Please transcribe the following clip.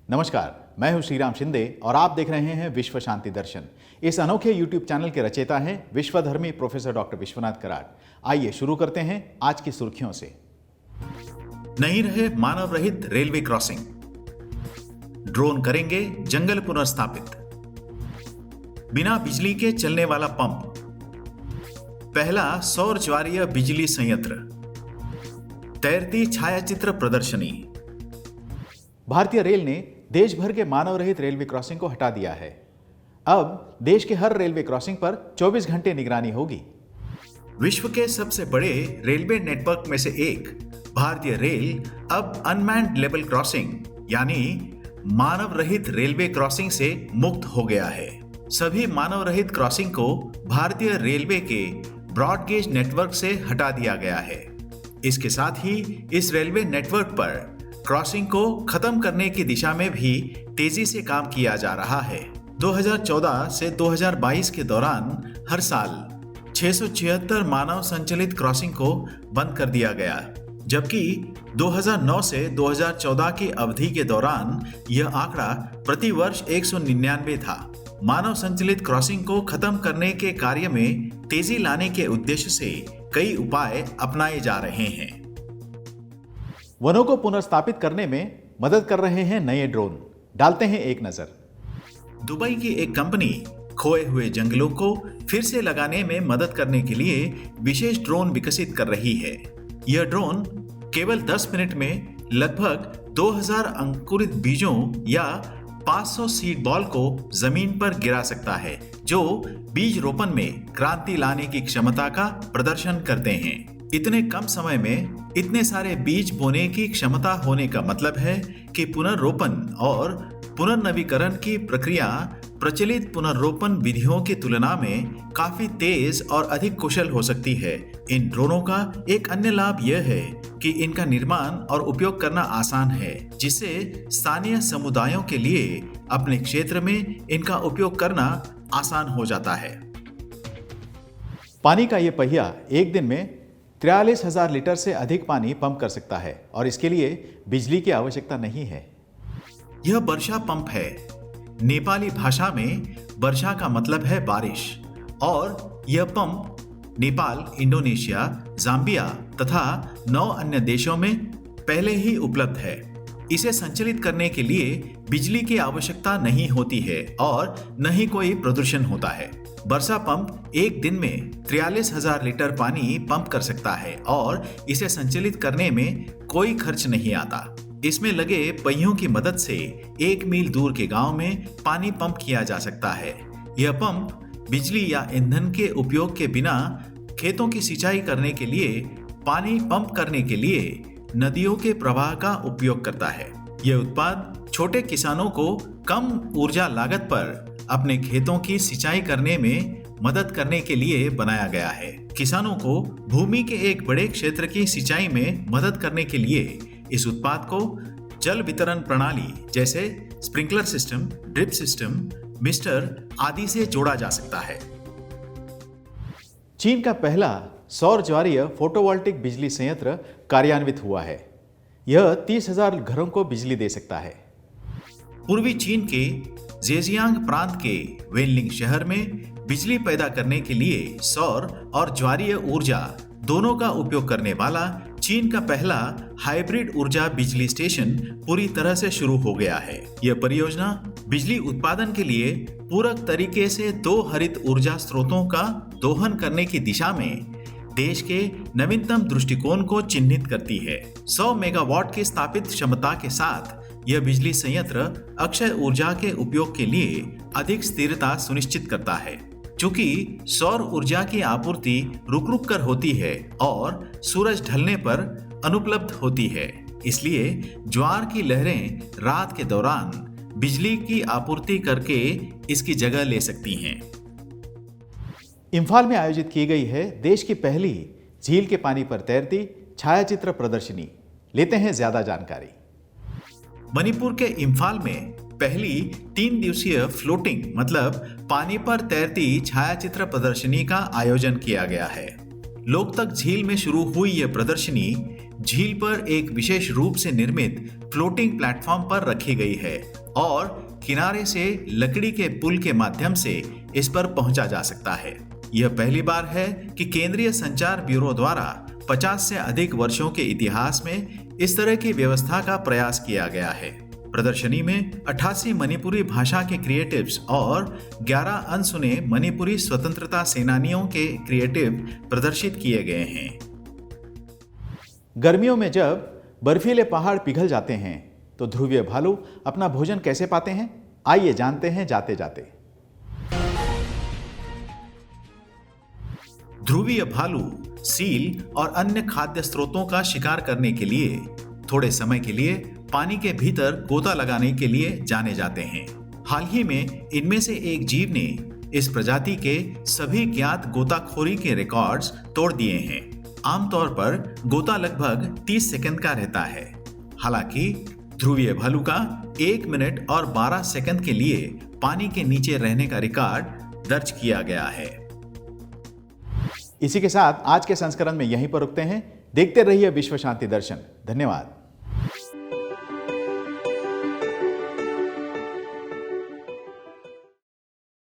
नमस्कार, मैं हूं श्रीराम शिंदे और आप देख रहे हैं विश्व शांति दर्शन। इस अनोखे यूट्यूब चैनल के रचयिता हैं विश्वधर्मी प्रोफेसर डॉक्टर विश्वनाथ कराट। आइए शुरू करते हैं आज की सुर्खियों से। नहीं रहे मानव रहित रेलवे क्रॉसिंग, ड्रोन करेंगे जंगल पुनर्स्थापित। बिना बिजली के चलने वाला पंप, पहला सौर ज्वारीय बिजली संयंत्र। तैरती छायाचित्र प्रदर्शनी। भारतीय रेल ने देश भर के मानव रहित रेलवे क्रॉसिंग को हटा दिया है। अब देश के हर रेलवे क्रॉसिंग पर 24 घंटे निगरानी होगी। विश्व के सबसे बड़े रेलवे नेटवर्क में से एक भारतीय रेल अब अनमैन्ड लेवल क्रॉसिंग यानी मानव रहित रेलवे क्रॉसिंग से मुक्त हो गया है। सभी मानव रहित क्रॉसिंग को भारतीय रेलवे के ब्रॉडगेज नेटवर्क से हटा दिया गया है। इसके साथ ही इस रेलवे नेटवर्क पर क्रॉसिंग को खत्म करने की दिशा में भी तेजी से काम किया जा रहा है। 2014 से 2022 के दौरान हर साल 676 मानव संचालित क्रॉसिंग को बंद कर दिया गया, जबकि 2009 से 2014 की अवधि के दौरान यह आंकड़ा प्रति वर्ष 199 था। मानव संचालित क्रॉसिंग को खत्म करने के कार्य में तेजी लाने के उद्देश्य से कई उपाय अपनाए जा रहे हैं। वनों को पुनर्स्थापित करने में मदद कर रहे हैं नए ड्रोन। डालते हैं एक नजर। दुबई की एक कंपनी खोए हुए जंगलों को फिर से लगाने में मदद करने के लिए विशेष ड्रोन विकसित कर रही है। यह ड्रोन केवल 10 मिनट में लगभग 2000 अंकुरित बीजों या 500 सीड बॉल को जमीन पर गिरा सकता है, जो बीज रोपण में क्रांति लाने की क्षमता का प्रदर्शन करते हैं। इतने कम समय में इतने सारे बीज बोने की क्षमता होने का मतलब है कि पुनर्रोपण और पुनर्नवीकरण की प्रक्रिया प्रचलित पुनर्रोपण विधियों की तुलना में काफी तेज और अधिक कुशल हो सकती है। इन ड्रोनों का एक अन्य लाभ यह है कि इनका निर्माण और उपयोग करना आसान है, जिससे स्थानीय समुदायों के लिए अपने क्षेत्र में इनका उपयोग करना आसान हो जाता है। पानी का ये पहिया एक दिन में 43,000 लीटर से अधिक पानी पंप कर सकता है और इसके लिए बिजली की आवश्यकता नहीं है। यह वर्षा पंप है। नेपाली भाषा में वर्षा का मतलब है बारिश और यह पंप नेपाल, इंडोनेशिया, जाम्बिया तथा 9 अन्य देशों में पहले ही उपलब्ध है। इसे संचालित करने के लिए बिजली की आवश्यकता नहीं होती है और न ही कोई प्रदूषण होता है। वर्षा पंप एक दिन में 43,000 लीटर पानी पंप कर सकता है और इसे संचालित करने में कोई खर्च नहीं आता। इसमें लगे पहियों की मदद से 1 मील दूर के गांव में पानी पंप किया जा सकता है। यह पंप बिजली या ईंधन के उपयोग के बिना खेतों की सिंचाई करने के लिए पानी पंप करने के लिए नदियों के प्रवाह का उपयोग करता है। यह उत्पाद छोटे किसानों को कम ऊर्जा लागत पर अपने खेतों की सिंचाई करने में मदद करने के लिए बनाया गया है। किसानों को भूमि के एक बड़े क्षेत्र की सिंचाई में मदद करने के लिए इस उत्पाद को जल वितरण प्रणाली जैसे sprinkler system, drip system, mister आदि से जोड़ा जा सकता है। चीन का पहला सौर ज्वारीय फोटोवोल्टिक बिजली संयंत्र कार्यान्वित हुआ है। यह 30,000 घरों को बिजली दे सकता है। पूर्वी चीन के जेजियांग प्रांत के वेनलिंग शहर में बिजली पैदा करने के लिए सौर और ज्वारीय ऊर्जा दोनों का उपयोग करने वाला चीन का पहला हाइब्रिड ऊर्जा बिजली स्टेशन पूरी तरह से शुरू हो गया है। यह परियोजना बिजली उत्पादन के लिए पूरक तरीके से 2 हरित ऊर्जा स्रोतों का दोहन करने की दिशा में देश के नवीनतम दृष्टिकोण को चिन्हित करती है। 100 मेगावाट की स्थापित क्षमता के साथ यह बिजली संयंत्र अक्षय ऊर्जा के उपयोग के लिए अधिक स्थिरता सुनिश्चित करता है। चूंकि सौर ऊर्जा की आपूर्ति रुक कर होती है और सूरज ढलने पर अनुपलब्ध होती है, इसलिए ज्वार की लहरें रात के दौरान बिजली की आपूर्ति करके इसकी जगह ले सकती हैं। इम्फाल में आयोजित की गई है देश की पहली झील के पानी पर तैरती छायाचित्र प्रदर्शनी। लेते हैं ज्यादा जानकारी। मणिपुर के इम्फाल में पहली 3 दिवसीय फ्लोटिंग मतलब पानी पर तैरती छायाचित्र प्रदर्शनी का आयोजन किया गया है। लोकतक झील में शुरू हुई यह प्रदर्शनी झील पर एक विशेष रूप से निर्मित फ्लोटिंग प्लेटफॉर्म पर रखी गई है और किनारे से लकड़ी के पुल के माध्यम से इस पर पहुंचा जा सकता है। यह पहली बार है कि केंद्रीय संचार ब्यूरो द्वारा 50 से अधिक वर्षों के इतिहास में इस तरह की व्यवस्था का प्रयास किया गया है। प्रदर्शनी में 88 मणिपुरी भाषा के क्रिएटिव्स और 11 अनसुने मणिपुरी स्वतंत्रता सेनानियों के क्रिएटिव प्रदर्शित किए गए हैं। गर्मियों में जब बर्फीले पहाड़ पिघल जाते हैं तो ध्रुवीय भालू अपना भोजन कैसे पाते हैं, आइए जानते हैं जाते जाते। ध्रुवीय भालू सील और अन्य खाद्य स्रोतों का शिकार करने के लिए थोड़े समय के लिए पानी के भीतर गोता लगाने के लिए जाने जाते हैं। हाल ही में इनमें से एक जीव ने इस प्रजाति के सभी ज्ञात गोताखोरी के रिकॉर्ड्स तोड़ दिए हैं। आमतौर पर गोता लगभग 30 सेकंड का रहता है। हालांकि ध्रुवीय भालू का 1 मिनट और 12 सेकंड के लिए पानी के नीचे रहने का रिकॉर्ड दर्ज किया गया है। इसी के साथ आज के संस्करण में यहीं पर रुकते हैं। देखते रहिए विश्व शांति दर्शन। धन्यवाद।